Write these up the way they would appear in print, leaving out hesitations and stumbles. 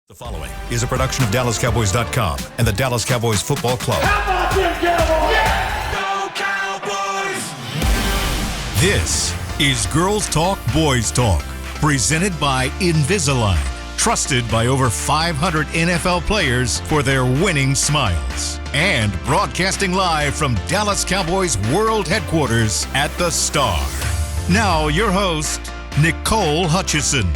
The following is a production of DallasCowboys.com and the Dallas Cowboys Football Club. How about them Cowboys? Yeah! Go Cowboys! This is Girls Talk, Boys Talk, presented by Invisalign, trusted by over 500 NFL players for their winning smiles. And broadcasting live from Dallas Cowboys World Headquarters at the Star. Now your host, Nicole Hutchison.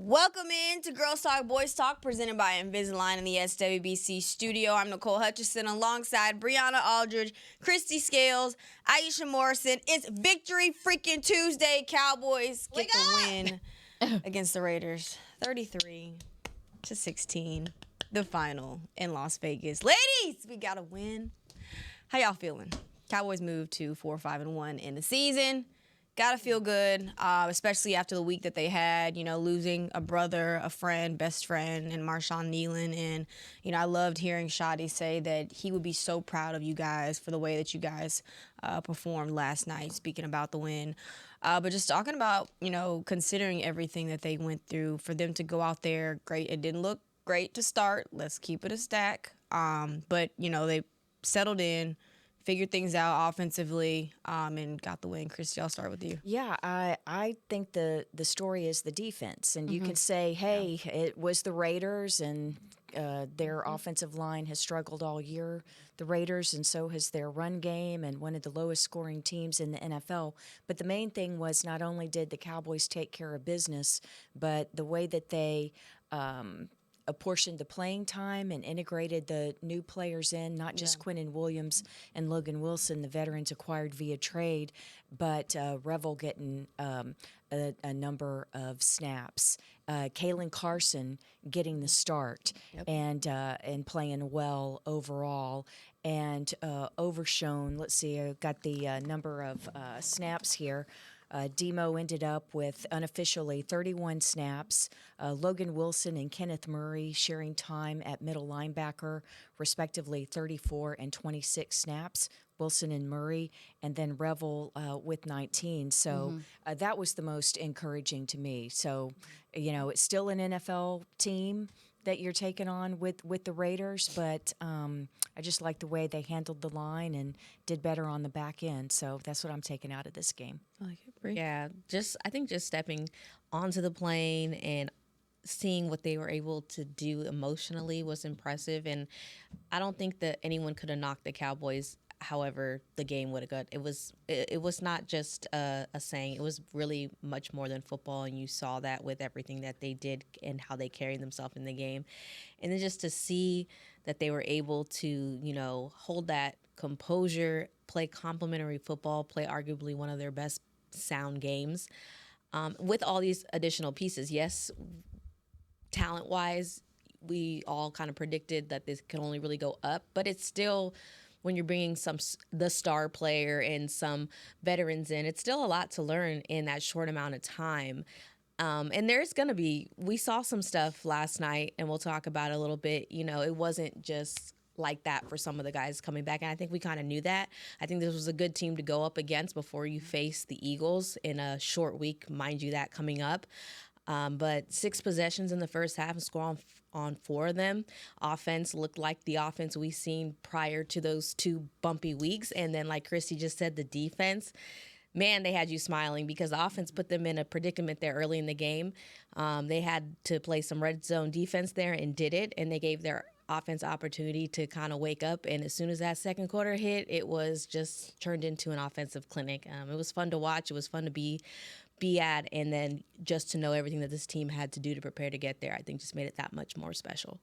Welcome in to Girls Talk, Boys Talk, presented by Invisalign in the SWBC studio. I'm Nicole Hutchison alongside Brianna Aldridge, Christy Scales, Aisha Morrison. It's Victory freaking Tuesday. Cowboys get the win against the Raiders. 33-16, the final in Las Vegas. Ladies, we got to win. How y'all feeling? Cowboys moved to 4-5-1 in the season. Gotta feel good, especially after the week that they had, losing a brother, a friend, best friend, and Marshawn Nealon. And, I loved hearing Shadi say that he would be so proud of you guys for the way that you guys performed last night, speaking about the win. But just talking about, considering everything that they went through, for them to go out there, great. It didn't look great to start. Let's keep it a stack. But, they settled in, figured things out offensively, and got the win. Christy, I'll start with you. Yeah, I think the story is the defense. And you can say, hey, it was the Raiders, and their offensive line has struggled all year, the Raiders, and so has their run game, and one of the lowest scoring teams in the NFL. But the main thing was not only did the Cowboys take care of business, but the way that they apportioned the playing time and integrated the new players in, not just Quinnen Williams and Logan Wilson, the veterans acquired via trade, but Revel getting a number of snaps. Kalen Carson getting the start and playing well overall. And Overshone, let's see, I've got the number of snaps here. Demo ended up with unofficially 31 snaps. Logan Wilson and Kenneth Murray sharing time at middle linebacker, respectively 34 and 26 snaps. Wilson and Murray, and then Revel with 19. So that was the most encouraging to me. So, it's still an NFL team that you're taking on with the Raiders, but I just like the way they handled the line and did better on the back end. So that's what I'm taking out of this game. I like it, Bri. Yeah, I think stepping onto the plane and seeing what they were able to do emotionally was impressive. And I don't think that anyone could have knocked the Cowboys. However, the game would have gone. It was not just a saying. It was really much more than football, and you saw that with everything that they did and how they carried themselves in the game. And then just to see that they were able to, hold that composure, play complimentary football, play arguably one of their best sound games, with all these additional pieces. Yes, talent-wise, we all kind of predicted that this could only really go up, but it's still, when you're bringing the star player and some veterans in, it's still a lot to learn in that short amount of time. And there's going to be, we saw some stuff last night, and we'll talk about it a little bit. It wasn't just like that for some of the guys coming back, and I think we kind of knew that. I think this was a good team to go up against before you face the Eagles in a short week, mind you, that coming up. But 6 possessions in the first half and score on 4 of them. Offense looked like the offense we've seen prior to those 2 bumpy weeks. And then, like Christy just said, the defense, man, they had you smiling because the offense put them in a predicament there early in the game. They had to play some red zone defense there and did it, and they gave their offense opportunity to kind of wake up. And as soon as that second quarter hit, it was just turned into an offensive clinic. It was fun to watch. It was fun to be at, and then just to know everything that this team had to do to prepare to get there, I think just made it that much more special.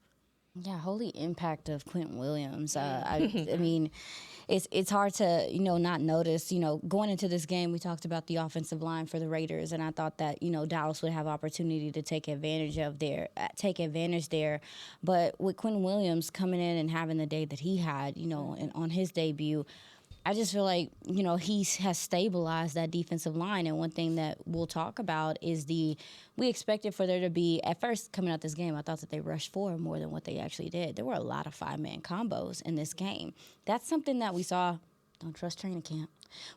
Yeah, holy impact of Quentin Williams. I mean, it's hard to, not notice. Going into this game, we talked about the offensive line for the Raiders, and I thought that, Dallas would have opportunity to take advantage there. But with Quentin Williams coming in and having the day that he had, and on his debut, I just feel like, he has stabilized that defensive line. And one thing that we'll talk about is we expected for there to be, at first coming out this game, I thought that they rushed forward more than what they actually did. There were a lot of 5-man combos in this game. That's something that we saw. Don't trust training camp.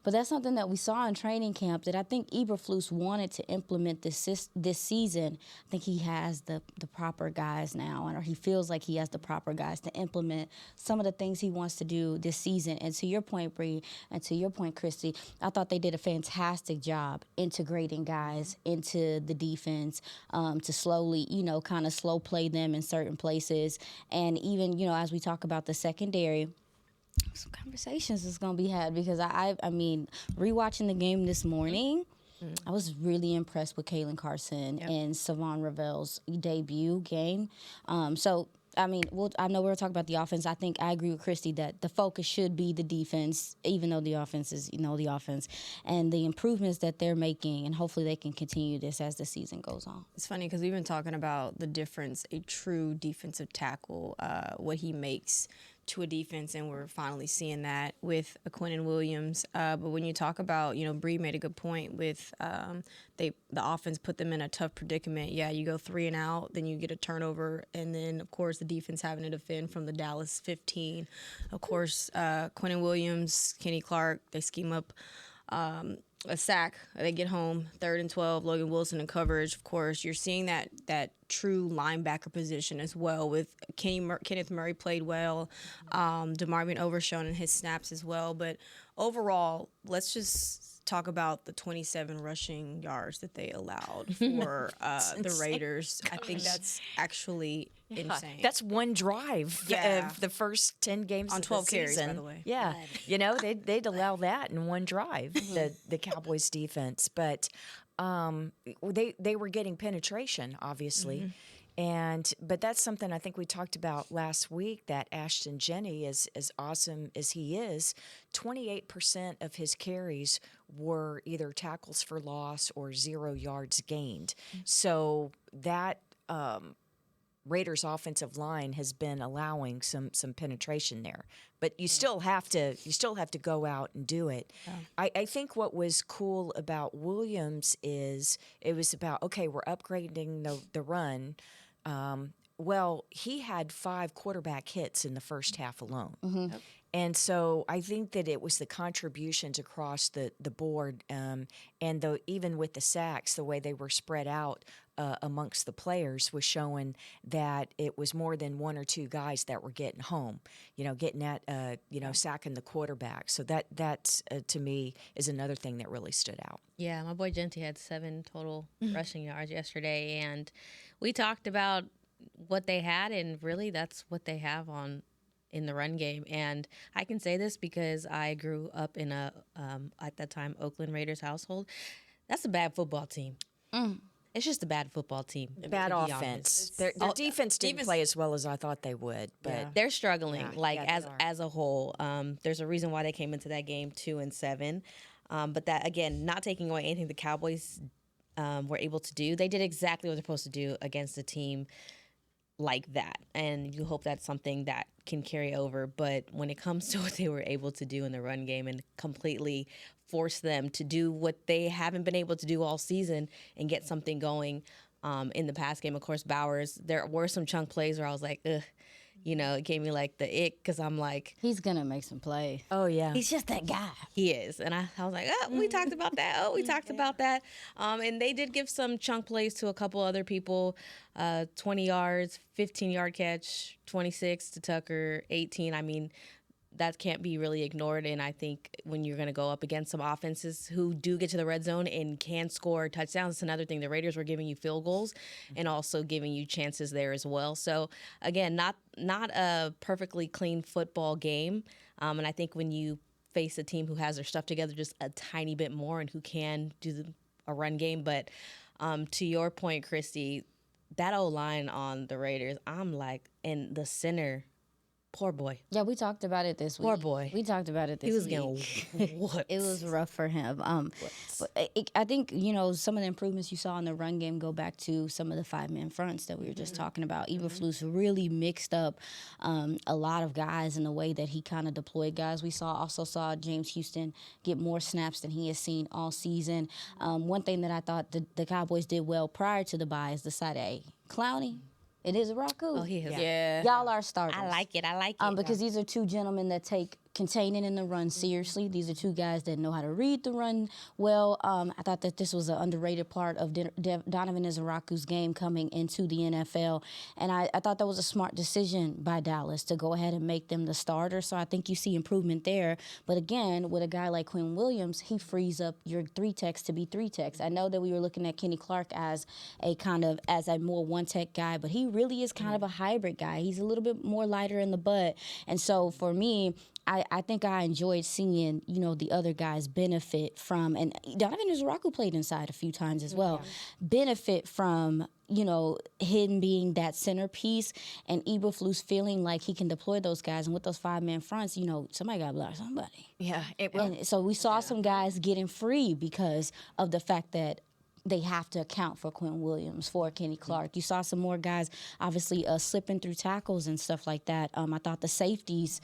But that's something that we saw in training camp that I think Eberflus wanted to implement this season. I think he has the proper guys now, or he feels like he has the proper guys to implement some of the things he wants to do this season. And to your point, Bree, and to your point, Christy, I thought they did a fantastic job integrating guys into the defense to slowly, kind of slow play them in certain places. And even, as we talk about the secondary, some conversations is going to be had because I mean, rewatching the game this morning, I was really impressed with Kalen Carson and Savon Ravel's debut game. I mean, I know we're talking about the offense. I think I agree with Christy that the focus should be the defense, even though the offense is, the offense, and the improvements that they're making, and hopefully they can continue this as the season goes on. It's funny because we've been talking about the difference a true defensive tackle, what he makes to a defense, and we're finally seeing that with Quinnen Williams. But when you talk about, Bree made a good point with the offense put them in a tough predicament. Yeah, you go 3 and out, then you get a turnover, and then, of course, the defense having to defend from the Dallas 15. Of course, Quinnen Williams, Kenny Clark, they scheme up a sack. They get home, 3rd and 12, Logan Wilson in coverage. Of course, you're seeing that true linebacker position as well with Kenneth Murray played well. DeMarvin Overshown in his snaps as well. But overall, let's just talk about the 27 rushing yards that they allowed for the Raiders. I think that's actually insane. That's one drive of the first 10 games on of 12 the carries, season. by the way. Yeah, they'd allow that in one drive, the Cowboys defense. But they were getting penetration, obviously. But that's something I think we talked about last week, that Ashton Jenney, is as awesome as he is, 28% of his carries were either tackles for loss or 0 yards gained. So that Raiders offensive line has been allowing some penetration there. But you still have to go out and do it. Yeah. I think what was cool about Williams is it was about, okay, we're upgrading the run. Well, he had 5 quarterback hits in the first half alone. Mm-hmm. Yep. And so I think that it was the contributions across the board, and even with the sacks, the way they were spread out amongst the players was showing that it was more than 1 or 2 guys that were getting home, getting at, sacking the quarterback. So that to me is another thing that really stood out. Yeah, my boy Genty had 7 total rushing yards yesterday, and we talked about what they had, and really that's what they have in the run game. And I can say this because I grew up in a, at that time, Oakland Raiders household. That's a bad football team. It's just a bad football team. Bad offense. Their defense didn't play as well as I thought they would. But they're struggling, as a whole. There's a reason why they came into that game 2-7. But that, again, not taking away anything the Cowboys were able to do. They did exactly what they're supposed to do against a team like that, and you hope that's something that can carry over. But when it comes to what they were able to do in the run game and completely force them to do what they haven't been able to do all season and get something going in the pass game, of course, Bowers, there were some chunk plays where I was like, ugh. It gave me like the ick because I'm like, he's going to make some plays. Oh, yeah. He's just that guy. He is. And I was like, oh, we talked about that. Oh, we talked about that. And they did give some chunk plays to a couple other people, 20 yards, 15-yard catch, 26 to Tucker, 18. I mean, that can't be really ignored. And I think when you're going to go up against some offenses who do get to the red zone and can score touchdowns, it's another thing. The Raiders were giving you field goals and also giving you chances there as well. So, again, not a perfectly clean football game. And I think when you face a team who has their stuff together just a tiny bit more and who can do a run game. But to your point, Christy, that O-line on the Raiders, I'm like, in the center, poor boy. Yeah, we talked about it this week. Poor boy. We talked about it this week. He was getting whooped. It was rough for him. But I think, some of the improvements you saw in the run game go back to some of the 5-man fronts that we were just talking about. Eberflus really mixed up a lot of guys in the way that he kind of deployed guys. We also saw James Houston get more snaps than he has seen all season. One thing that I thought the Cowboys did well prior to the bye is the side A. Clowney. It is a Raku. Oh, he is. Yeah. Y'all are starters. I like it. Because these are 2 gentlemen that take containing in the run seriously. These are two guys that know how to read the run well. I thought that this was an underrated part of Donovan Izaraku's game coming into the NFL. And I thought that was a smart decision by Dallas to go ahead and make them the starter. So I think you see improvement there. But again, with a guy like Quinn Williams, he frees up your 3-techs to be 3-techs. I know that we were looking at Kenny Clark as a more 1-tech guy, but he really is kind of a hybrid guy. He's a little bit more lighter in the butt. And so for me, I think I enjoyed seeing, the other guys benefit from, and Donovan Izaraku played inside a few times as well, benefit from, him being that centerpiece and Eberflus feeling like he can deploy those guys. And with those 5-man fronts, somebody got to block somebody. Yeah. And so we saw some guys getting free because of the fact that they have to account for Quinn Williams, for Kenny Clark. You saw some more guys, obviously, slipping through tackles and stuff like that. I thought the safeties,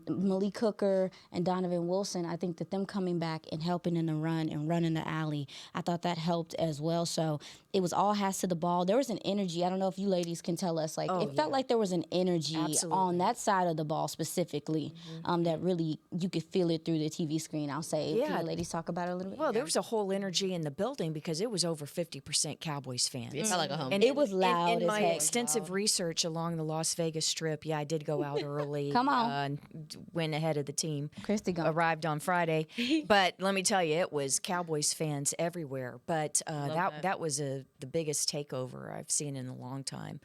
Malik Hooker and Donovan Wilson, I think that them coming back and helping in the run and running the alley, I thought that helped as well. So it was all hands to the ball. There was an energy. I don't know if you ladies can tell us. It felt like there was an energy on that side of the ball specifically that really, you could feel it through the TV screen, I'll say. Yeah. Can you ladies talk about it a little bit? Well, there was a whole energy in the building because it was over 50% Cowboys fans. It felt like a home. And it was loud In as my heck. extensive research along the Las Vegas Strip, I did go out early. Come on. Went ahead of the team. Christy gone. Arrived on Friday. But let me tell you, it was Cowboys fans everywhere. But that was the biggest takeover I've seen in a long time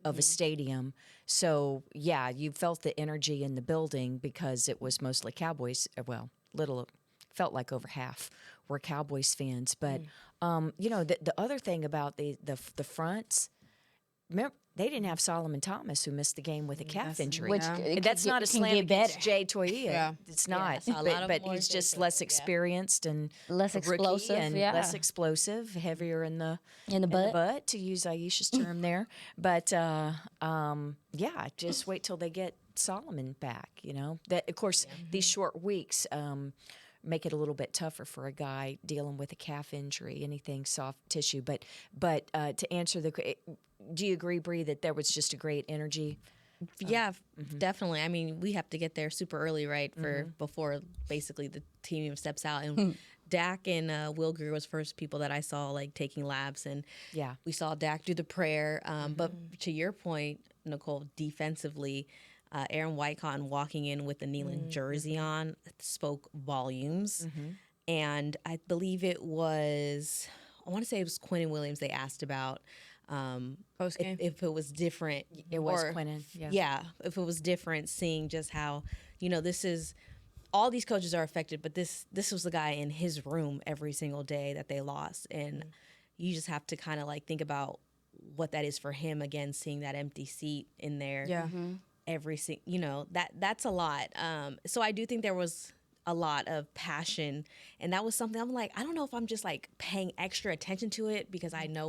of a stadium. So, yeah, you felt the energy in the building because it was mostly Cowboys. Well, felt like over half were Cowboys fans. But, the other thing about the fronts, remember, they didn't have Solomon Thomas, who missed the game with a calf injury. Which That's not a can slam get against better. Jay Toia. Yeah. It's not. saw a lot of But more he's Jay just Toia, less yeah. experienced and Less a rookie explosive, and yeah. less explosive, heavier in the butt. to use Aisha's term there. But just wait till they get Solomon back. That of course these short weeks. Make it a little bit tougher for a guy dealing with a calf injury, anything soft tissue. But to answer do you agree, Bree, that there was just a great energy? Yeah, definitely. I mean, we have to get there super early, right, before basically the team even steps out. And Dak and Will Greer was first people that I saw taking laps, and we saw Dak do the prayer. But to your point, Nicole, defensively, Aaron Whitecotton walking in with the Neyland jersey on spoke volumes. And I believe I want to say it was Quinn Williams they asked about Post-game? if it was different. It was Quinnen, yeah. Yeah, if it was different, seeing just how, this is, all these coaches are affected, but this was the guy in his room every single day that they lost. And you just have to kind of think about what that is for him, again, seeing that empty seat in there. Yeah. That's a lot. So I do think there was a lot of passion, and that was something I'm I don't know if I'm just paying extra attention to it because I know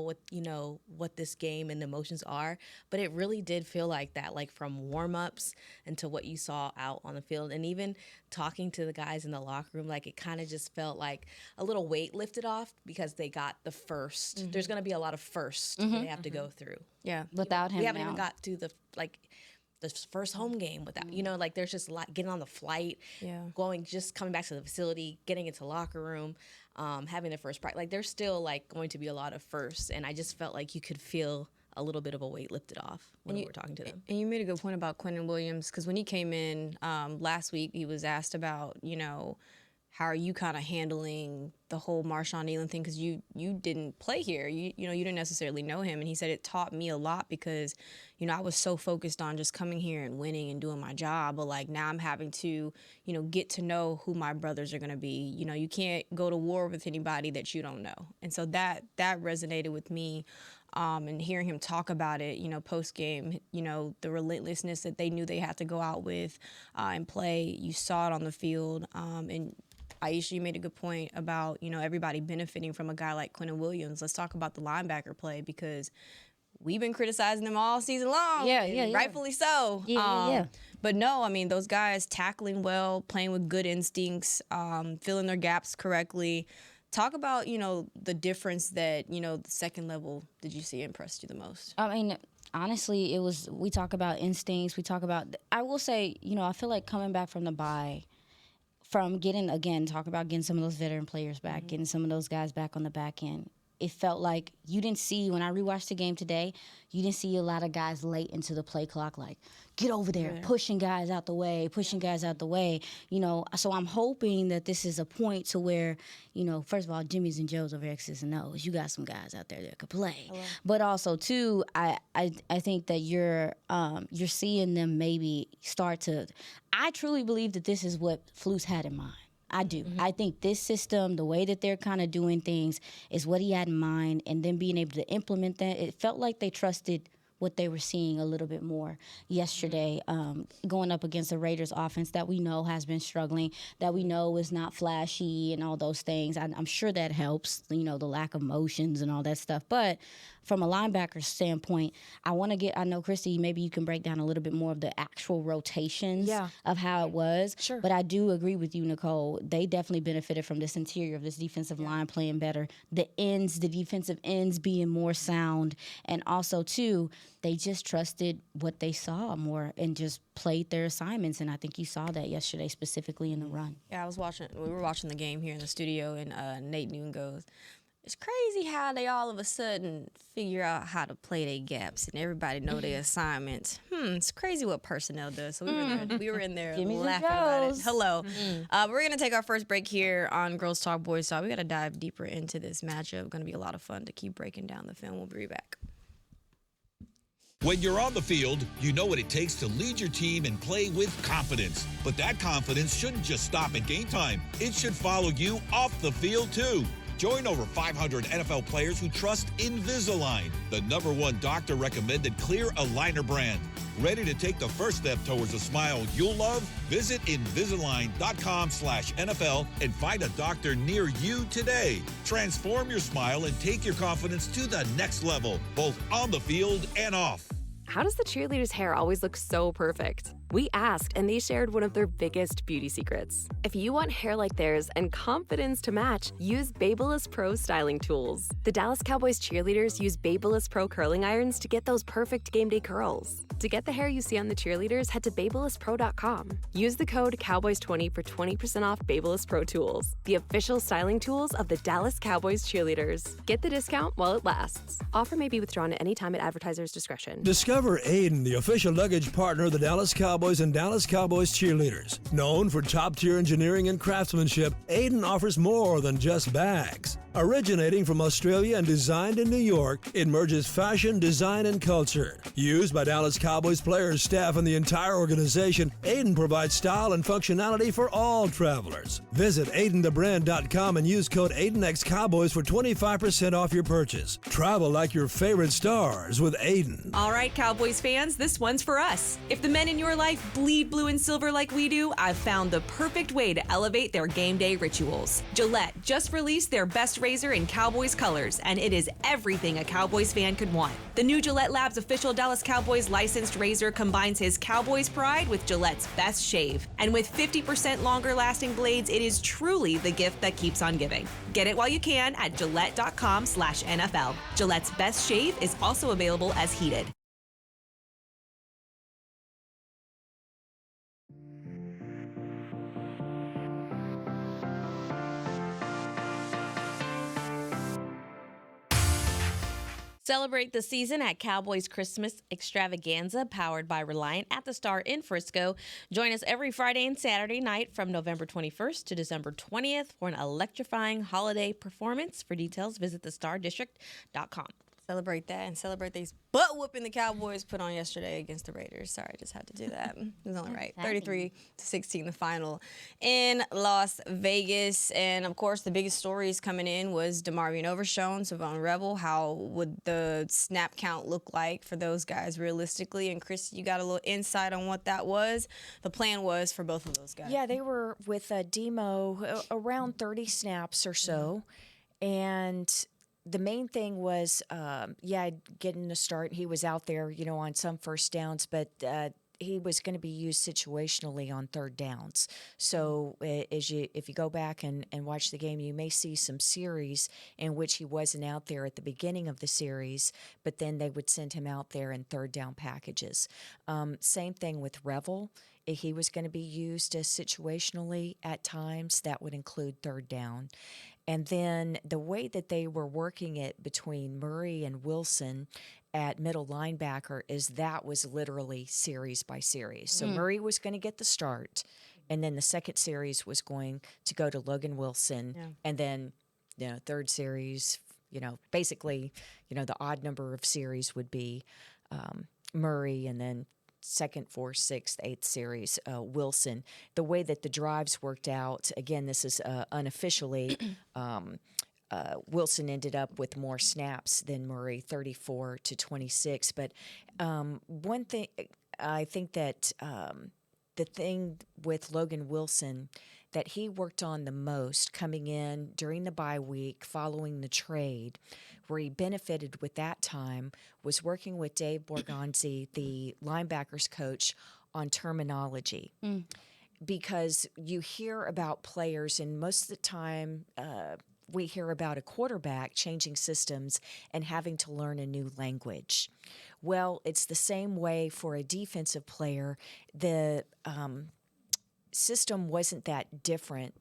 what this game and the emotions are, but it really did feel like that, from warm-ups until what you saw out on the field, and even talking to the guys in the locker room, it kind of just felt like a little weight lifted off because they got the first. There's going to be a lot of firsts they have to go through. Yeah. Without him We haven't now. even got to the first home game without, there's just a lot, getting on the flight, just coming back to the facility, getting into locker room, having the first practice. There's still going to be a lot of firsts, and I just felt like you could feel a little bit of a weight lifted off when we were talking to them. And you made a good point about Quentin Williams, because when he came in last week, he was asked about, how are you kind of handling the whole Marshawn Nealon thing? Because you didn't play here. You didn't necessarily know him. And he said it taught me a lot because, I was so focused on just coming here and winning and doing my job. But now I'm having to, get to know who my brothers are going to be. You can't go to war with anybody that you don't know. And so that resonated with me. And hearing him talk about it, post game, the relentlessness that they knew they had to go out with and play. You saw it on the field. And Aisha, you made a good point about, everybody benefiting from a guy like Quentin Williams. Let's talk about the linebacker play, because we've been criticizing them all season long. Yeah. Rightfully so. Yeah. But no, those guys tackling well, playing with good instincts, filling their gaps correctly. Talk about, the difference that, the second level did you see impressed you the most? Honestly, it was. We talk about instincts. We talk about. I will say, I feel like coming back from the bye, from talk about getting some of those veteran players back, getting some of those guys back on the back end. It felt like you didn't see, when I rewatched the game today, you didn't see a lot of guys late into the play clock, like, get over there, pushing guys out the way. So I'm hoping that this is a point to where, first of all, Jimmy's and Joe's over X's and O's. You got some guys out there that could play. Hello. But also, too, I think that you're seeing them maybe start to, I truly believe that this is what Flus had in mind. I do. Mm-hmm. I think this system, the way that they're kind of doing things, is what he had in mind, and then being able to implement that. It felt like they trusted what they were seeing a little bit more yesterday, going up against the Raiders offense that we know has been struggling, that we know is not flashy and all those things. I'm sure that helps, the lack of motions and all that stuff. But from a linebacker standpoint, I know, Christy, maybe you can break down a little bit more of the actual rotations of how it was. Sure. But I do agree with you, Nicole. They definitely benefited from this interior of this defensive line playing better. The defensive ends being more sound. And also, too, they just trusted what they saw more and just played their assignments. And I think you saw that yesterday, specifically in the run. Yeah, we were watching the game here in the studio, and Nate Noon goes, it's crazy how they all of a sudden figure out how to play their gaps and everybody know their assignments. It's crazy what personnel does. So we were in there laughing about it. Hello. We're going to take our first break here on Girls Talk Boys Talk. We got to dive deeper into this matchup. Going to be a lot of fun to keep breaking down the film. We'll be right back. When you're on the field, you know what it takes to lead your team and play with confidence. But that confidence shouldn't just stop at game time. It should follow you off the field, too. Join over 500 NFL players who trust Invisalign, the #1 doctor-recommended clear aligner brand. Ready to take the first step towards a smile you'll love? Visit Invisalign.com/NFL and find a doctor near you today. Transform your smile and take your confidence to the next level, both on the field and off. How does the cheerleader's hair always look so perfect? We asked, and they shared one of their biggest beauty secrets. If you want hair like theirs and confidence to match, use Babyliss Pro styling tools. The Dallas Cowboys cheerleaders use Babyliss Pro curling irons to get those perfect game day curls. To get the hair you see on the cheerleaders, head to BabylissPro.com. Use the code Cowboys20 for 20% off Babyliss Pro tools, the official styling tools of the Dallas Cowboys cheerleaders. Get the discount while it lasts. Offer may be withdrawn at any time at advertiser's discretion. Discover Aiden, the official luggage partner of the Dallas Cowboys and Dallas Cowboys cheerleaders. Known for top-tier engineering and craftsmanship, Aiden offers more than just bags. Originating from Australia and designed in New York, it merges fashion, design, and culture. Used by Dallas Cowboys players, staff, and the entire organization, Aiden provides style and functionality for all travelers. Visit AidenTheBrand.com and use code AidenXCowboys for 25% off your purchase. Travel like your favorite stars with Aiden. All right, Cowboys fans, this one's for us. If the men in your life bleed blue and silver like we do, I've found the perfect way to elevate their game day rituals. Gillette just released their best razor in Cowboys colors, and it is everything a Cowboys fan could want. The new Gillette Labs official Dallas Cowboys licensed razor combines his Cowboys pride with Gillette's best shave. And with 50% longer lasting blades, it is truly the gift that keeps on giving. Get it while you can at Gillette.com/NFL. Gillette's best shave is also available as heated. Celebrate the season at Cowboys Christmas Extravaganza, powered by Reliant at the Star in Frisco. Join us every Friday and Saturday night from November 21st to December 20th for an electrifying holiday performance. For details, visit thestardistrict.com. Celebrate that and celebrate these butt whooping the Cowboys put on yesterday against the Raiders. Sorry, I just had to do that. It was only right. 33-16, the final in Las Vegas. And, of course, the biggest stories coming in was DeMarvion Overshown, Savon Rebel. How would the snap count look like for those guys realistically? And, Chris, you got a little insight on what that was. The plan was for both of those guys. Yeah, they were with Demo around 30 snaps or so. And the main thing was, getting a start. He was out there, on some first downs, but he was going to be used situationally on third downs. So if you go back and watch the game, you may see some series in which he wasn't out there at the beginning of the series, but then they would send him out there in third down packages. Same thing with Revel. If he was going to be used as situationally at times, that would include third down. And then the way that they were working it between Murray and Wilson at middle linebacker is that was literally series by series. So Murray was going to get the start, and then the second series was going to go to Logan Wilson, and then third series, basically, the odd number of series would be Murray, and then second, fourth, sixth, eighth series, Wilson. The way that the drives worked out, again, this is unofficially, Wilson ended up with more snaps than Murray, 34 to 26. But one thing, I think that the thing with Logan Wilson that he worked on the most coming in during the bye week following the trade, where he benefited with that time, was working with Dave Borgonzi, the linebackers coach, on terminology. Because you hear about players, and most of the time we hear about a quarterback changing systems and having to learn a new language. Well, it's the same way for a defensive player. The system wasn't that different.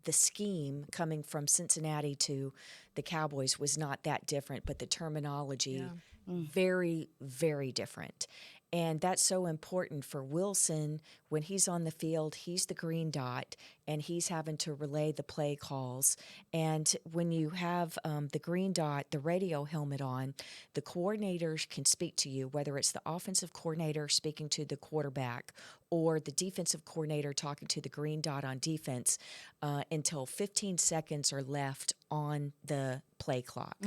The scheme coming from Cincinnati to the Cowboys was not that different, but the terminology very, very different. And that's so important for Wilson when he's on the field. He's the green dot, and he's having to relay the play calls. And when you have the green dot, the radio helmet on, the coordinators can speak to you, whether it's the offensive coordinator speaking to the quarterback or the defensive coordinator talking to the green dot on defense until 15 seconds are left on the play clock.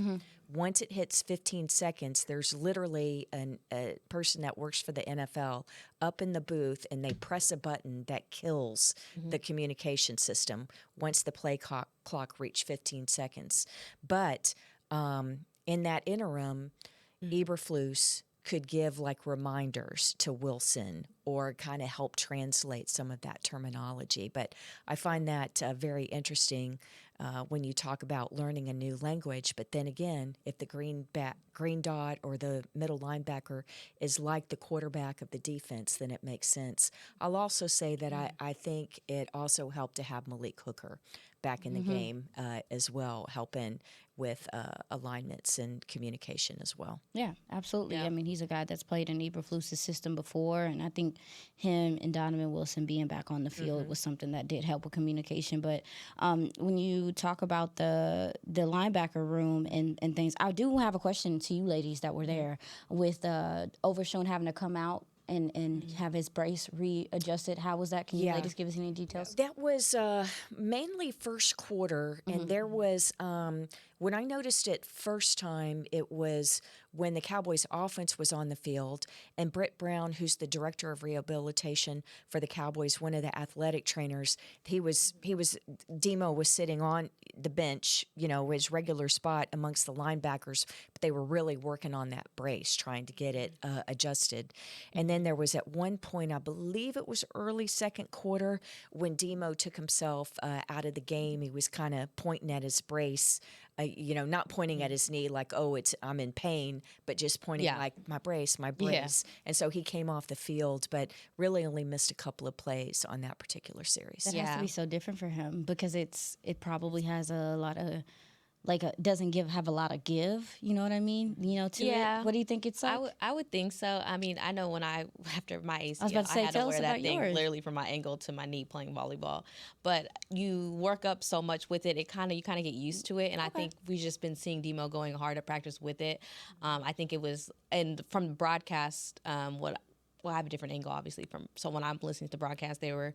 Once it hits 15 seconds, there's literally a person that works for the NFL up in the booth, and they press a button that kills the communication system once the play clock reached 15 seconds. But in that interim, Eberflus could give like reminders to Wilson or kind of help translate some of that terminology. But I find that very interesting when you talk about learning a new language. But then again, if the green dot or the middle linebacker is like the quarterback of the defense, then it makes sense. I'll also say that I think it also helped to have Malik Hooker back in the game as well, helping with alignments and communication as well. Yeah, absolutely. I mean, he's a guy that's played in Eberflus's system before, and I think him and Donovan Wilson being back on the field was something that did help with communication. But when you talk about the linebacker room and things, I do have a question to you ladies that were there with Overshown having to come out and have his brace readjusted. How was that? Can you ladies give us any details? That was mainly first quarter, and there was when I noticed it first time, it was when the Cowboys offense was on the field, and Britt Brown, who's the director of rehabilitation for the Cowboys, one of the athletic trainers, Demo was sitting on the bench, his regular spot amongst the linebackers, but they were really working on that brace, trying to get it adjusted. And then there was at one point, I believe it was early second quarter, when Demo took himself out of the game. He was kind of pointing at his brace, not pointing at his knee like, I'm in pain, but just pointing like, my brace. Yeah. And so he came off the field, but really only missed a couple of plays on that particular series. That has to be so different for him because it probably has a lot of, doesn't have a lot of give, you know what I mean? To it. What do you think it's like? I would think so. I mean, I know when after my ACL, I was about to say, I had to wear that thing yours. literally from my ankle to my knee playing volleyball. But you work up so much with it, you kind of get used to it. And I think we've just been seeing Demo going hard at practice with it. I think it was, and from the broadcast, I have a different angle, obviously. So when I'm listening to the broadcast, the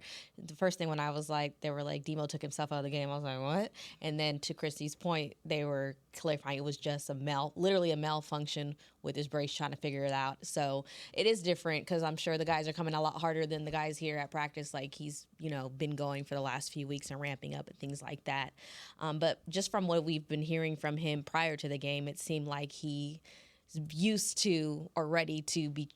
first thing when I was like, they were like, Demo took himself out of the game. I was like, what? And then to Christy's point, they were clarifying it was just literally a malfunction with his brace, trying to figure it out. So it is different because I'm sure the guys are coming a lot harder than the guys here at practice. Like he's, been going for the last few weeks and ramping up and things like that. But just from what we've been hearing from him prior to the game, it seemed like he is used to or ready to be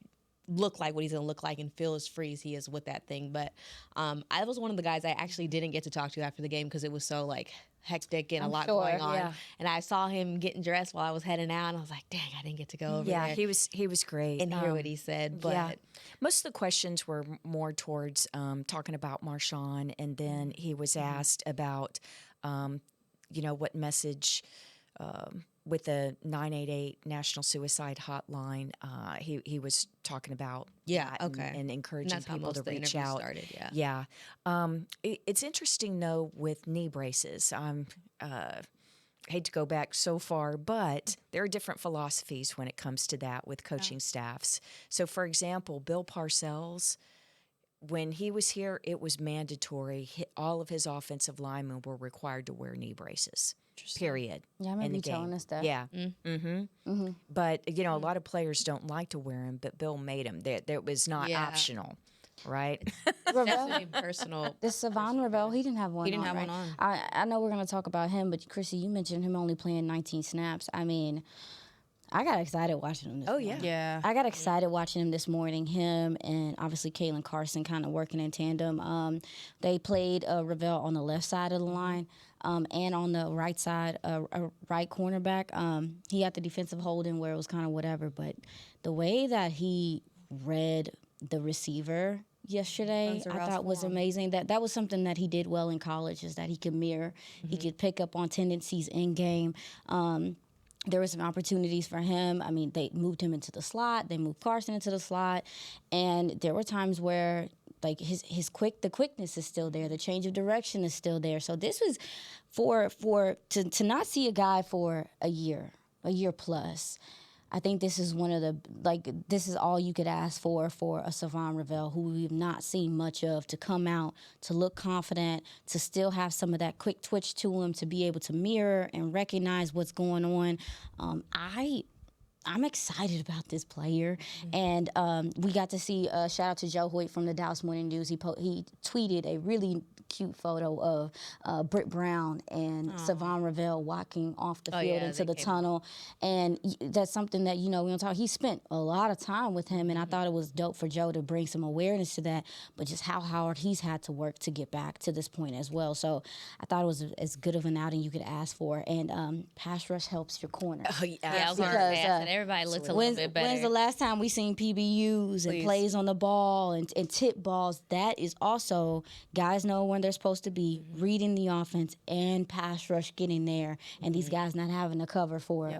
look like what he's going to look like and feel as free as he is with that thing. But I was one of the guys I actually didn't get to talk to after the game because it was so like hectic and a lot going on. Yeah. And I saw him getting dressed while I was heading out, and I was like, dang, I didn't get to go over there. Yeah, he was great. And hear what he said. But yeah. Most of the questions were more towards talking about Marshawn, and then he was asked about, what message with the 988 National Suicide Hotline. He was talking about that and encouraging people to reach out. Started, yeah. It's interesting though with knee braces. Hate to go back so far, but there are different philosophies when it comes to that with coaching staffs. So, for example, Bill Parcells, when he was here, it was mandatory. All of his offensive linemen were required to wear knee braces. Period. Yeah, I remember you telling us that. Yeah. But, a lot of players don't like to wear them, but Bill made them. That was not optional, right? definitely personal. The Savon Ravel, he didn't have one on. He didn't have right? one on. I know we're going to talk about him, but Chrissy, you mentioned him only playing 19 snaps. I mean, I got excited watching him this morning. Yeah. I got excited watching him this morning. Him and obviously Kalen Carson kind of working in tandem. They played Ravel on the left side of the line and on the right side, right cornerback. He had the defensive holding where it was kind of whatever, but the way that he read the receiver yesterday, I thought was amazing. That was something that he did well in college, is that he could mirror, he could pick up on tendencies in game. There were some opportunities for him. I mean, they moved him into the slot. They moved Carson into the slot, and there were times where like the quickness is still there. The change of direction is still there. So this was to not see a guy for a year plus. I think this is this is all you could ask for a Savon Ravel, who we've not seen much of, to come out, to look confident, to still have some of that quick twitch to him, to be able to mirror and recognize what's going on. I'm excited about this player, and we got to see shout out to Joe Hoyt from the Dallas Morning News. He tweeted a really cute photo of Britt Brown and Savon Ravel walking off the field into the tunnel, and that's something that we don't talk. He spent a lot of time with him, and I thought it was dope for Joe to bring some awareness to that, but just how hard he's had to work to get back to this point as well. So I thought it was as good of an outing you could ask for, and pass rush helps your corner. I was and everybody looks a little bit better. When's the last time we seen PBUs and plays on the ball and tip balls? That is also guys know when they're supposed to be, reading the offense and pass rush getting there, and these guys not having to cover for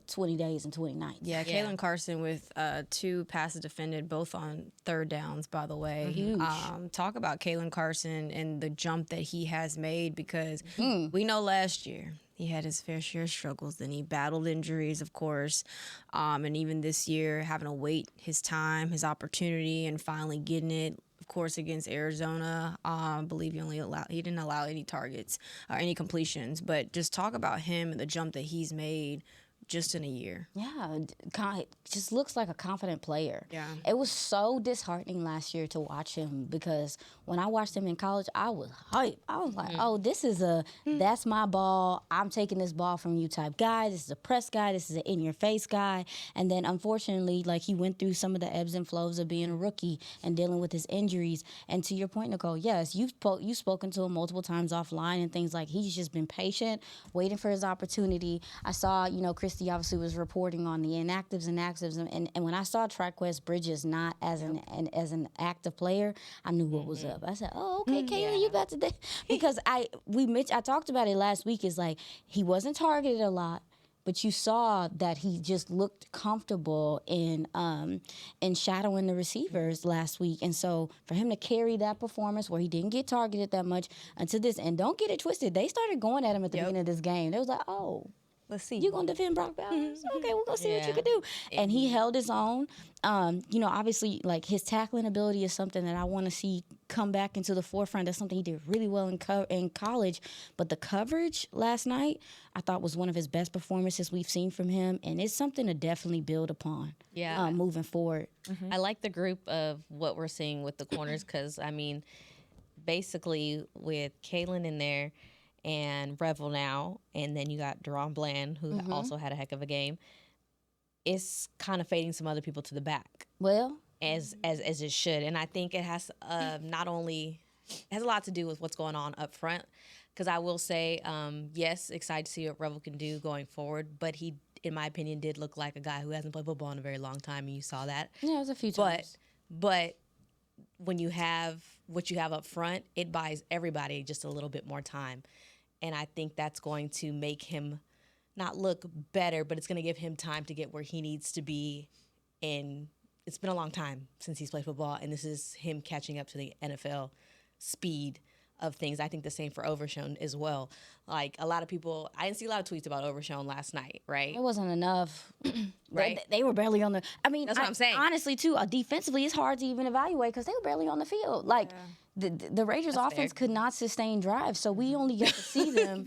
20 days and 20 nights. Yeah, Kalen Carson with 2 passes defended, both on third downs, by the way. Huge. Talk about Kalen Carson and the jump that he has made, because we know last year he had his fair share of struggles. Then he battled injuries, of course. And even this year, having to wait his time, his opportunity, and finally getting it. Of course, against Arizona, I believe he didn't allow any targets or any completions. But just talk about him and the jump that he's made just in a year. Yeah, just looks like a confident player. Yeah. It was so disheartening last year to watch him, because when I watched him in college, I was hyped. I was like, oh, this is that's my ball. I'm taking this ball from you type guy. This is a press guy. This is an in-your-face guy. And then, unfortunately, he went through some of the ebbs and flows of being a rookie and dealing with his injuries. And to your point, Nicole, yes, you've spoken to him multiple times offline and things like he's just been patient, waiting for his opportunity. I saw, Christy obviously was reporting on the inactives and actives, and when I saw Triquest Bridges not as an active player, I knew what was up. I said, "Oh, okay, Kayla, you about to," because I talked about it last week. Is like he wasn't targeted a lot, but you saw that he just looked comfortable in shadowing the receivers last week. And so for him to carry that performance where he didn't get targeted that much until this, and don't get it twisted, they started going at him at the beginning of this game. They was like, oh, let's see. You're going to defend Brock Bowers? Okay, we're going to see what you can do. And he held his own. Obviously, his tackling ability is something that I want to see come back into the forefront. That's something he did really well in college. But the coverage last night, I thought, was one of his best performances we've seen from him. And it's something to definitely build upon moving forward. I like the group of what we're seeing with the corners, because, basically with Kalen in there, and Revel now, and then you got Deron Bland, who also had a heck of a game. It's kind of fading some other people to the back. Well, as it should. And I think it has it has a lot to do with what's going on up front. Because I will say, yes, excited to see what Revel can do going forward. But he, in my opinion, did look like a guy who hasn't played football in a very long time, and you saw that. Yeah, it was a few times. But when you have what you have up front, it buys everybody just a little bit more time. And I think that's going to make him not look better, but it's going to give him time to get where he needs to be. And it's been a long time since he's played football, and this is him catching up to the NFL speed of things. I think the same for Overshown as well. Like, a lot of people, I didn't see a lot of tweets about Overshown last night, right? It wasn't enough. Right. They were barely on the. I mean, That's what I'm saying. Honestly, too, defensively, it's hard to even evaluate because they were barely on the field. Like, the Raiders' offense could not sustain drives, so we only get to see them,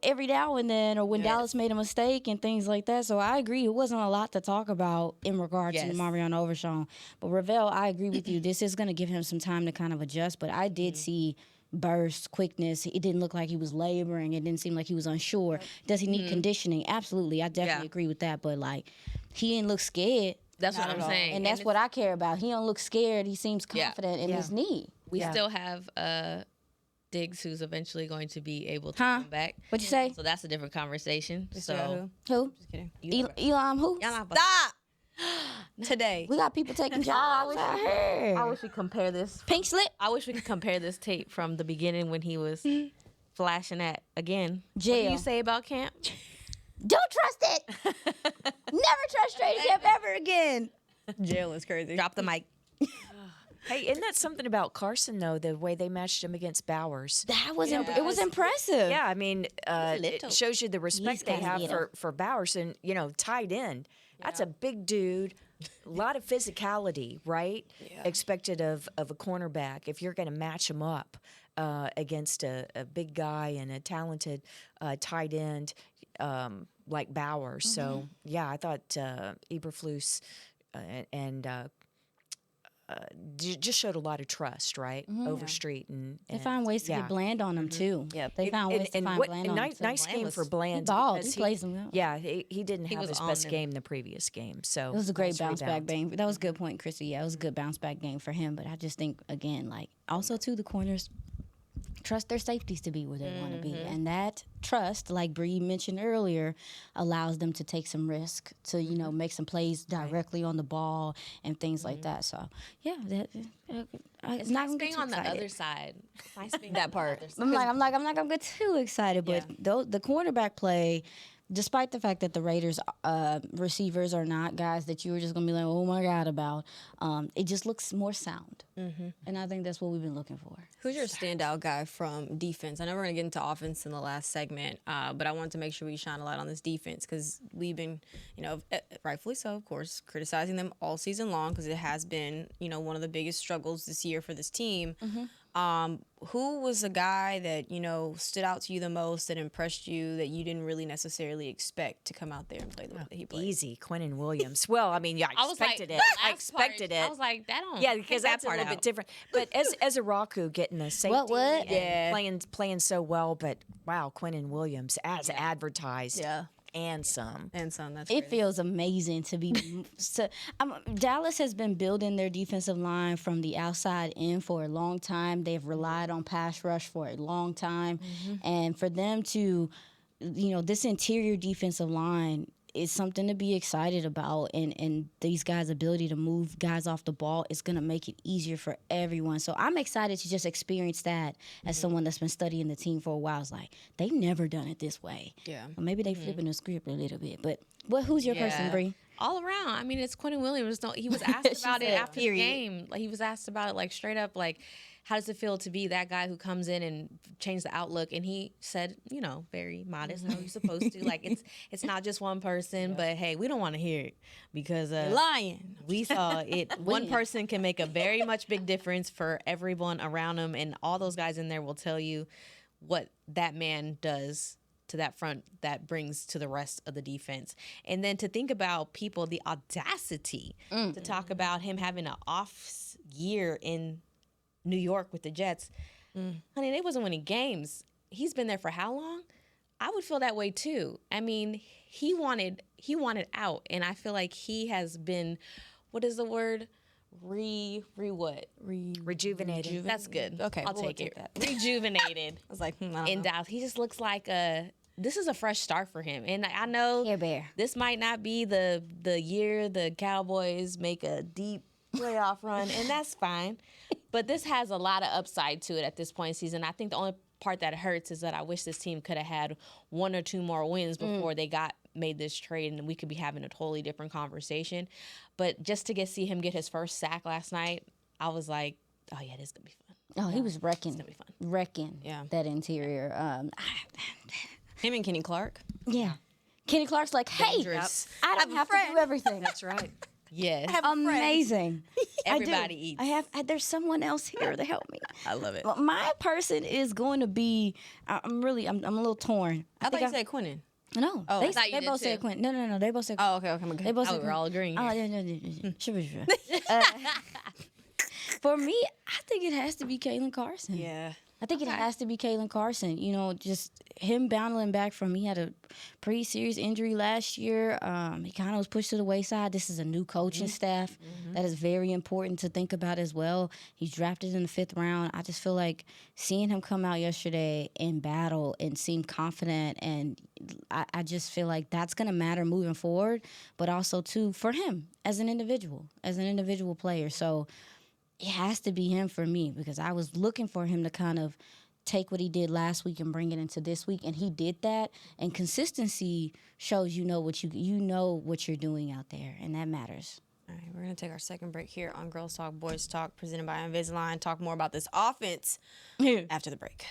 every now and then, or when Dallas made a mistake and things like that. So I agree, it wasn't a lot to talk about in regard to Mariano Overshown. But Ravel, I agree with you. This is going to give him some time to kind of adjust. But I did see burst, quickness. It didn't look like he was laboring. It didn't seem like he was unsure. Does he need conditioning? Absolutely. I definitely agree with that. But, he didn't look scared. That's what I'm saying. And that's what I care about. He don't look scared. He seems confident in his knee. We still have Diggs, who's eventually going to be able to come back. What'd you say? So that's a different conversation. So Who? Just kidding. Elon who? Stop! Today. We got people taking jobs out here. I wish we compare this. Pink slip? I wish we could compare this tape from the beginning when he was flashing at, again. Jail. What do you say about camp? Don't trust it. Never trust training camp ever again. Jail is crazy. Drop the mic. Hey, isn't that something about Carson, though, the way they matched him against Bowers? That was it was impressive. Yeah, I mean, it shows you the respect they have little. for Bowers and, tight end. That's a big dude, a lot of physicality, right? Yeah. Expected of a cornerback if you're going to match him up against a big guy and a talented tight end like Bowers. Mm-hmm. So, yeah, I thought Eberflus and just showed a lot of trust, right? Overstreet and they found ways to get Bland on him too. Yeah, they found ways to find Bland on him. Nice game for Bland. He balled. He plays him well. Yeah, he didn't have his best game the previous game. So it was a great bounce back game. That was a good point, Chrissy. Yeah, it was a good bounce back game for him. But I just think again, also too, the corners trust their safeties to be where they want to be, and that trust, like Bree mentioned earlier, allows them to take some risk to make some plays directly on the ball and things like that. So yeah, it's nice being on the other side. It's nice being that part. I'm not gonna get too excited, but the cornerback play. Despite the fact that the Raiders receivers are not guys that you were just going to be like, oh, my God, about, it just looks more sound. Mm-hmm. And I think that's what we've been looking for. Who's your standout guy from defense? I know we're going to get into offense in the last segment, but I wanted to make sure we shine a light on this defense because we've been, rightfully so, of course, criticizing them all season long because it has been, one of the biggest struggles this year for this team. Mm-hmm. Who was a guy that, stood out to you the most, that impressed you, that you didn't really necessarily expect to come out there and play the way that he played? Easy, Quinnen Williams. Well, I mean, I expected it. I expected it. I was like, that don't. Yeah, because that's a little bit different. But as a Raku getting the safety and playing so well, but wow, Quinnen Williams as advertised. Yeah. And some. That's it crazy. Feels amazing to be. Dallas has been building their defensive line from the outside in for a long time. They've relied on pass rush for a long time. Mm-hmm. And for them to, this interior defensive line is something to be excited about. And these guys' ability to move guys off the ball is going to make it easier for everyone. So I'm excited to just experience that as someone that's been studying the team for a while. It's like, they've never done it this way. Yeah. Or maybe they flipping the script a little bit. But who's your person, Bree? All around. I mean, it's Quinnen Williams. He was asked about it after the game. He was asked about it straight up, how does it feel to be that guy who comes in and change the outlook? And he said, very modest, how you're supposed to. It's not just one person, but hey, we don't want to hear it because lying. We saw it. One person can make a very much big difference for everyone around him, and all those guys in there will tell you what that man does to that front that brings to the rest of the defense. And then to think about people, the audacity to talk about him having an off year in New York with the Jets. Honey, they wasn't winning games. He's been there for how long? I would feel that way too. I mean, he wanted out, and I feel like he has been what is the word? What? Rejuvenated. That's good. Okay, I'll we'll take take it. that. Rejuvenated. I was like, I don't in know. Dallas. He just looks like this is a fresh start for him. And I know Care Bear. this might not be the year the Cowboys make a deep playoff run, and that's fine. But this has a lot of upside to it at this point in the season. I think the only part that hurts is that I wish this team could have had 1 or 2 more wins before they made this trade, and we could be having a totally different conversation. But just to see him get his first sack last night, I was like, oh yeah, this is gonna be fun. Oh, he was wrecking. It's gonna be fun. Wrecking. Yeah. That interior. Him and Kenny Clark. Yeah. Kenny Clark's like, hey, Dangerous. I don't have to do everything. That's right. Yes. Amazing. Everybody I do. eats. There's someone else here to help me. I love it. Well, my person is going to be. I'm a little torn. I thought you said Quinnen. No. Oh, they I thought you they did both too. said Quentin. No. They both said. Oh, okay. I'm They both Oh, said we're all agreeing Oh, here. yeah. Sure. For me, I think it has to be Kalen Carson. Yeah. I think it has to be Kalen Carson. You know, just him battling back from, he had a pretty serious injury last year. He kind of was pushed to the wayside. This is a new coaching staff. That is very important to think about as well. He's drafted in the 5th round. I just feel like seeing him come out yesterday and battle and seem confident, and I just feel like that's going to matter moving forward, but also, too, for him as an individual player. So it has to be him for me, because I was looking for him to kind of take what he did last week and bring it into this week, and he did that. And consistency shows you know what you're doing out there, and that matters. All right, we're going to take our second break here on Girls Talk, Boys Talk, presented by Invisalign. Talk more about this offense after the break.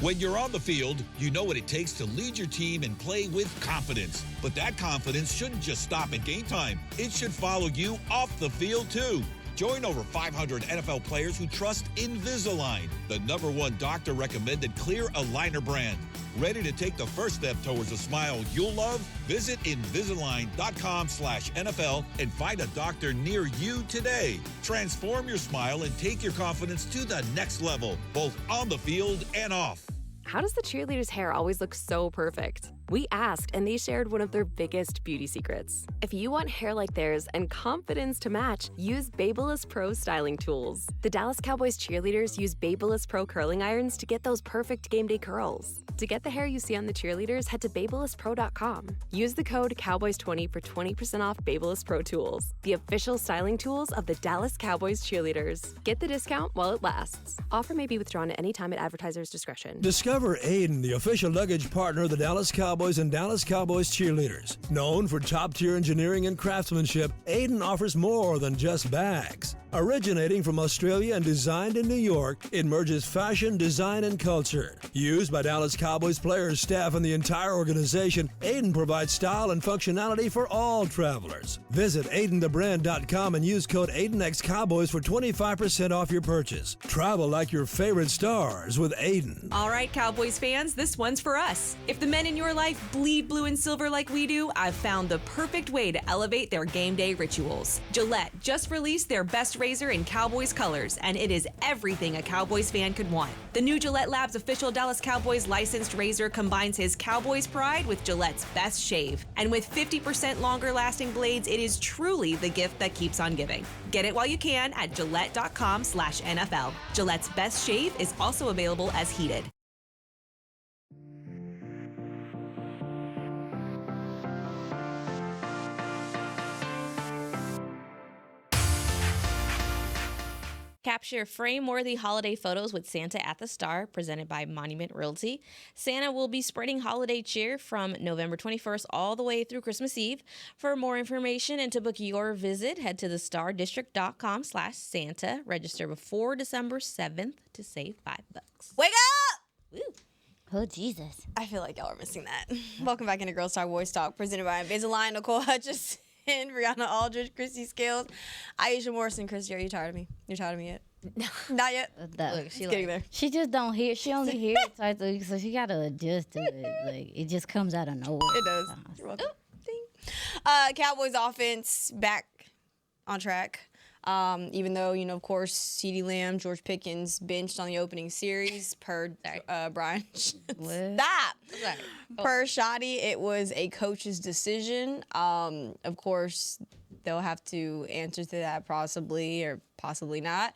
When you're on the field, you know what it takes to lead your team and play with confidence. But that confidence shouldn't just stop at game time. It should follow you off the field, too. Join over 500 NFL players who trust Invisalign, the #1 doctor-recommended clear aligner brand. Ready to take the first step towards a smile you'll love? Visit Invisalign.com/NFL and find a doctor near you today. Transform your smile and take your confidence to the next level, both on the field and off. How does the cheerleader's hair always look so perfect? We asked, and they shared one of their biggest beauty secrets. If you want hair like theirs and confidence to match, use Babyliss Pro styling tools. The Dallas Cowboys cheerleaders use Babyliss Pro curling irons to get those perfect game day curls. To get the hair you see on the cheerleaders, head to BabylissPro.com. Use the code Cowboys20 for 20% off Babyliss Pro tools, the official styling tools of the Dallas Cowboys cheerleaders. Get the discount while it lasts. Offer may be withdrawn at any time at advertiser's discretion. Discover Aiden, the official luggage partner of the Dallas Cowboys and Dallas Cowboys cheerleaders. Known for top-tier engineering and craftsmanship, Aiden offers more than just bags. Originating from Australia and designed in New York, it merges fashion, design, and culture. Used by Dallas Cowboys players, staff, and the entire organization, Aiden provides style and functionality for all travelers. Visit AidenTheBrand.com and use code AidenXCowboys for 25% off your purchase. Travel like your favorite stars with Aiden. All right, Cowboys fans, this one's for us. If the men in your life bleed blue and silver like we do, I've found the perfect way to elevate their game day rituals. Gillette just released their best razor in Cowboys colors, and it is everything a Cowboys fan could want. The new Gillette Labs official Dallas Cowboys licensed razor combines his Cowboys pride with Gillette's best shave. And with 50% longer lasting blades, it is truly the gift that keeps on giving. Get it while you can at Gillette.com/NFL. Gillette's best shave is also available as heated. Capture frame-worthy holiday photos with Santa at the Star, presented by Monument Realty. Santa will be spreading holiday cheer from November 21st all the way through Christmas Eve. For more information and to book your visit, head to thestardistrict.com/Santa. Register before December 7th to save $5. Wake up! Woo. Oh, Jesus. I feel like y'all are missing that. Welcome back into Girls Talk, Boys Talk, presented by Invisalign. Nicole Hutchison, Brianna Aldridge, Christy Scales, Aisha Morrison. Christy, are you tired of me? You tired of me yet? No. Not yet? Look, she Getting there. She just don't hear. She only hears it twice a week, so she got to adjust to it. Like, it just comes out of nowhere. It does. You're welcome. Ding. Cowboys offense back on track. Even though, of course, CeeDee Lamb, George Pickens benched on the opening series per Brian. Stop. Per Shoddy, it was a coach's decision. Of course, they'll have to answer to that possibly or possibly not.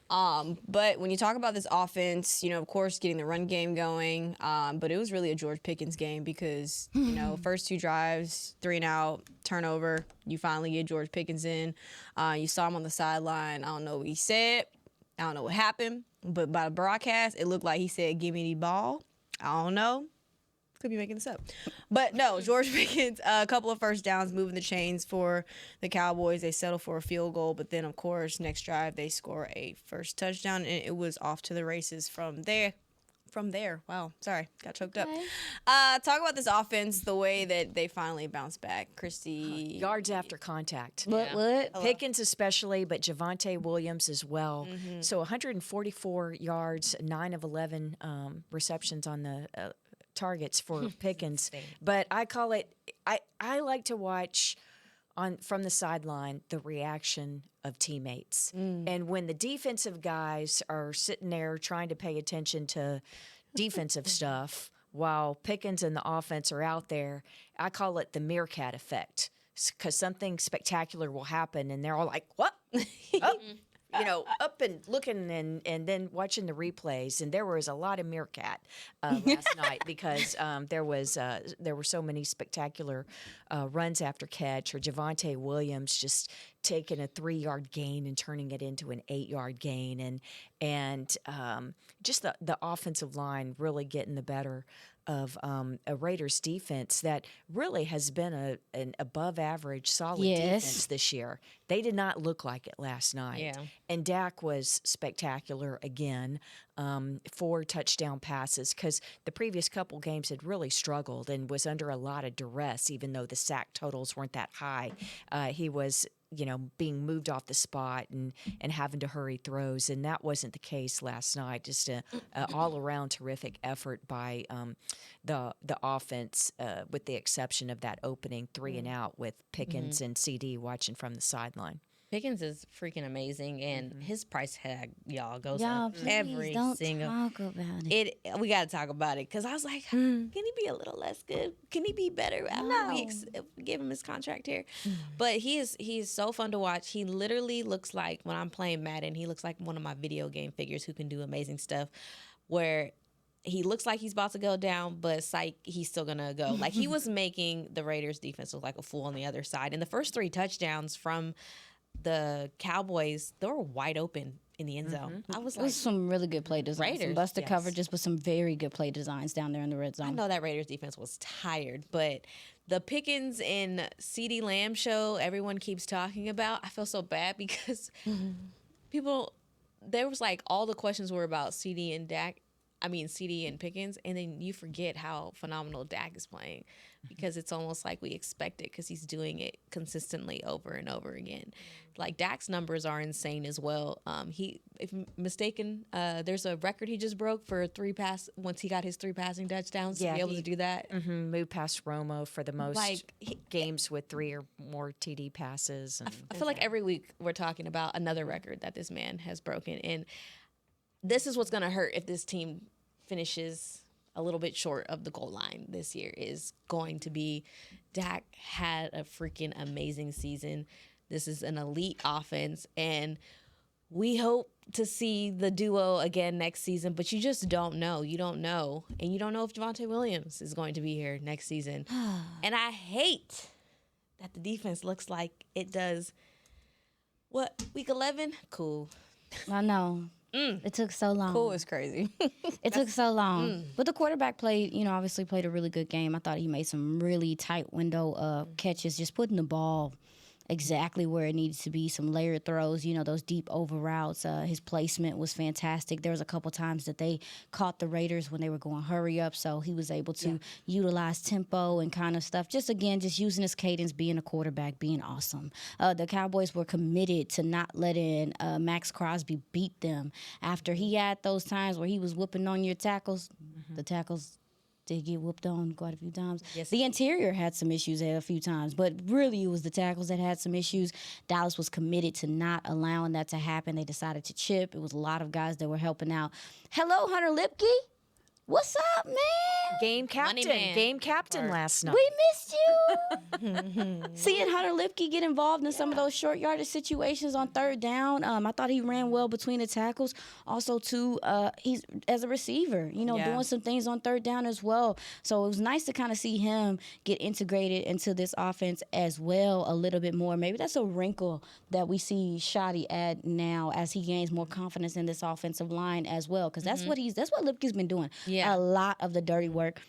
But when you talk about this offense, of course, getting the run game going, but it was really a George Pickens game because, first 2 drives, 3 and out, turnover, you finally get George Pickens in. You saw him on the sideline. I don't know what he said. I don't know what happened. But by the broadcast, it looked like he said, "Give me the ball." I don't know. Could be making this up. But no, George Pickens, a couple of first downs, moving the chains for the Cowboys. They settle for a field goal. But then, of course, next drive, they score a first touchdown. And it was off to the races from there. Wow. Sorry. Got choked up. Talk about this offense, the way that they finally bounced back. Christy. Yards after contact. What? Pickens especially, but Javonte Williams as well. So 144 yards, 9 of 11 receptions on the targets for Pickens. But I call it, I like to watch from the sideline the reaction of teammates. And when the defensive guys are sitting there trying to pay attention to defensive stuff while Pickens and the offense are out there, I call it the meerkat effect, because something spectacular will happen and they're all like, "What?" Up and looking and then watching the replays. And there was a lot of meerkat last night because there were so many spectacular runs after catch, or Javonte Williams just taking a 3-yard gain and turning it into an 8-yard gain, and just the offensive line really getting the better of a Raiders defense that really has been an above-average, solid defense this year. They did not look like it last night. Yeah. And Dak was spectacular again, 4 touchdown passes, because the previous couple games had really struggled and was under a lot of duress, even though the sack totals weren't that high. He was being moved off the spot and having to hurry throws, and that wasn't the case last night. Just a all-around terrific effort by the offense, with the exception of that opening 3 and out with Pickens and CeeDee watching from the sideline. Pickens is freaking amazing, and his price tag, y'all, goes Y'all, up please every don't single. talk about it. We got to talk about it because I was like, can he be a little less good? Can he be better? I'm not give him his contract here, but he is so fun to watch. He literally looks like, when I'm playing Madden, he looks like one of my video game figures who can do amazing stuff. Where he looks like he's about to go down, but psych, he's still gonna go. Like, he was making the Raiders defense look like a fool on the other side. And the first 3 touchdowns from the Cowboys, they were wide open in the end zone. I was It like, was some really good play designs. Some Raiders, busted coverages, but some very good play designs down there in the red zone. I know that Raiders defense was tired, but the Pickens and CeeDee Lamb show everyone keeps talking about, I feel so bad because there was like all the questions were about CeeDee and Pickens, and then you forget how phenomenal Dak is playing because it's almost like we expect it because he's doing it consistently over and over again. Like, Dak's numbers are insane as well. If mistaken, there's a record he just broke for once he got his 3 passing touchdowns to be able to do that. Moved past Romo for the most games with 3 or more TD passes. And I feel like every week we're talking about another record that this man has broken, and this is what's going to hurt if this team finishes a little bit short of the goal line this year, is going to be Dak had a freaking amazing season. This is an elite offense, and we hope to see the duo again next season, but you just don't know. You don't know. And you don't know if Javonte Williams is going to be here next season. And I hate that the defense looks like it does. What, week 11? Cool. I know. It took so long. Cool is crazy. It took so long. But the quarterback obviously played a really good game. I thought he made some really tight window catches, just putting the ball exactly where it needed to be, some layered throws, those deep over routes. His placement was fantastic. There was a couple times that they caught the Raiders when they were going hurry up, so he was able to utilize tempo and kind of stuff. Just using his cadence, being a quarterback, being awesome. The Cowboys were committed to not letting Max Crosby beat them. After he had those times where he was whooping on your tackles, the tackles did get whooped on quite a few times. Yes. The interior had some issues a few times, but really it was the tackles that had some issues. Dallas was committed to not allowing that to happen. They decided to chip. It was a lot of guys that were helping out. Hello, Hunter Lipke. What's up, man? Game captain last night. We missed you. Seeing Hunter Lipke get involved in some of those short yardage situations on third down. I thought he ran well between the tackles. Also, too, he's as a receiver, doing some things on third down as well. So it was nice to kind of see him get integrated into this offense as well a little bit more. Maybe that's a wrinkle that we see Shoddy add now as he gains more confidence in this offensive line as well, because that's what Lipke's been doing. A lot of the dirty work.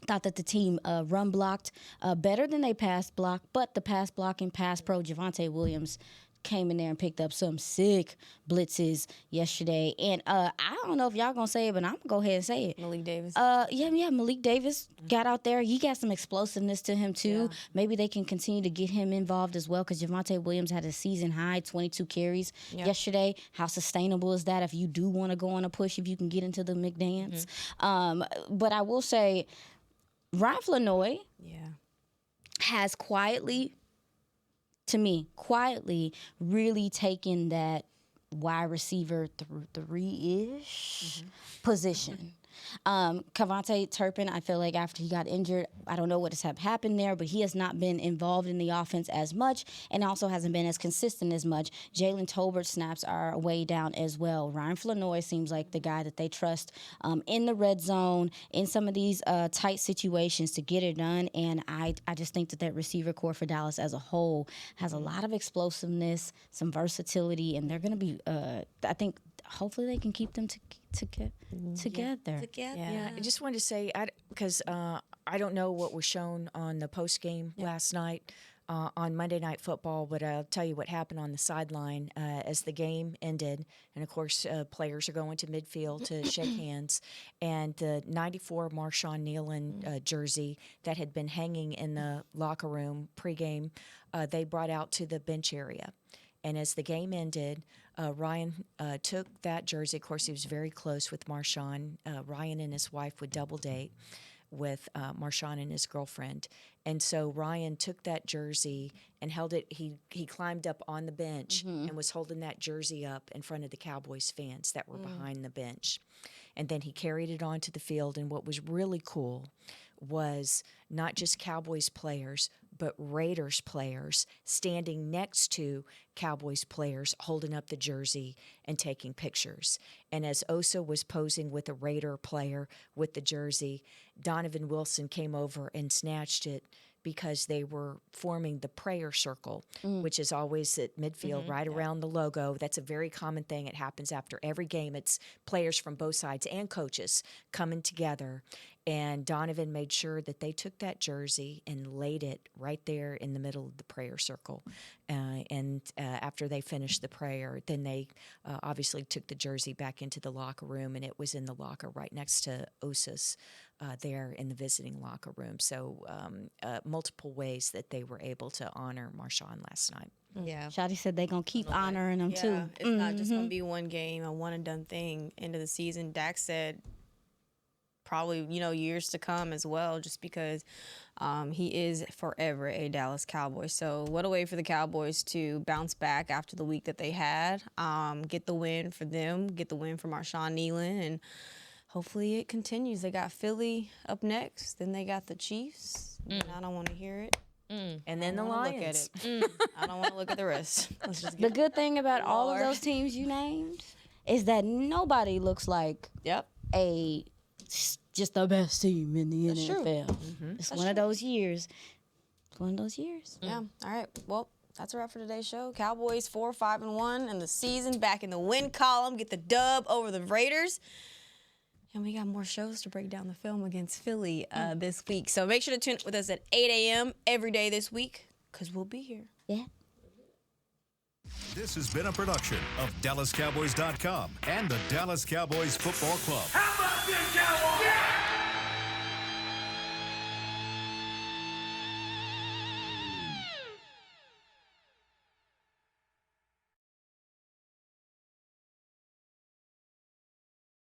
Thought that the team run blocked better than they pass blocked, but the pass blocking pass pro Javonte Williams came in there and picked up some sick blitzes yesterday. And I don't know if y'all gonna say it, but I'm gonna go ahead and say it. Malik Davis. Malik Davis got out there. He got some explosiveness to him too. Yeah. Maybe they can continue to get him involved as well, because Javonte Williams had a season high 22 carries yesterday. How sustainable is that if you do want to go on a push, if you can get into the McDance? But I will say, Ryan Flanoy has quietly really taken that wide receiver three-ish position. Cavante Turpin, I feel like after he got injured, I don't know what has happened there, but he has not been involved in the offense as much and also hasn't been as consistent as much. Jalen Tolbert's snaps are way down as well. Ryan Flanoy seems like the guy that they trust in the red zone, in some of these tight situations to get it done, and I just think that receiver core for Dallas as a whole has a lot of explosiveness, some versatility, and they're going to be, I think, hopefully they can keep them together. Yeah, I just wanted to say, because I don't know what was shown on the post game last night on Monday Night Football, but I'll tell you what happened on the sideline as the game ended. And of course, players are going to midfield to shake hands. And the 94 Marshawn Nealon jersey that had been hanging in the locker room pregame, they brought out to the bench area. And as the game ended, Ryan took that jersey. Of course, he was very close with Marshawn. Ryan and his wife would double date with Marshawn and his girlfriend. And so Ryan took that jersey and held it. He climbed up on the bench and was holding that jersey up in front of the Cowboys fans that were behind the bench. And then he carried it onto the field. And what was really cool was not just Cowboys players, but Raiders players standing next to Cowboys players holding up the jersey and taking pictures. And as Osa was posing with a Raider player with the jersey, Donovan Wilson came over and snatched it because they were forming the prayer circle, which is always at midfield, right around the logo. That's a very common thing. It happens after every game. It's players from both sides and coaches coming together. And Donovan made sure that they took that jersey and laid it right there in the middle of the prayer circle. And after they finished the prayer, then they obviously took the jersey back into the locker room, and it was in the locker right next to Osa's there in the visiting locker room. So multiple ways that they were able to honor Marshawn last night. Yeah. Shotty said they're going to keep honoring him, too. It's not just going to be one game, a one-and-done thing. End of the season, Dak said probably, years to come as well, just because he is forever a Dallas Cowboy. So what a way for the Cowboys to bounce back after the week that they had, get the win for them, get the win for Marshawn Nealon, and hopefully it continues. They got Philly up next, then they got the Chiefs, and I don't want to hear it. And then the Lions. Look at it. I don't want to look at the rest. Let's just The good thing about all of those teams you named is that nobody looks like just the best team in the NFL. It's one of those years. It's one of those years. Yeah. All right. Well, that's a wrap for today's show. Cowboys 4-5-1 in the season, back in the win column, get the dub over the Raiders. And we got more shows to break down the film against Philly this week. So make sure to tune in with us at 8 a.m. every day this week, because we'll be here. Yeah. This has been a production of DallasCowboys.com and the Dallas Cowboys Football Club. How about this, Cowboys?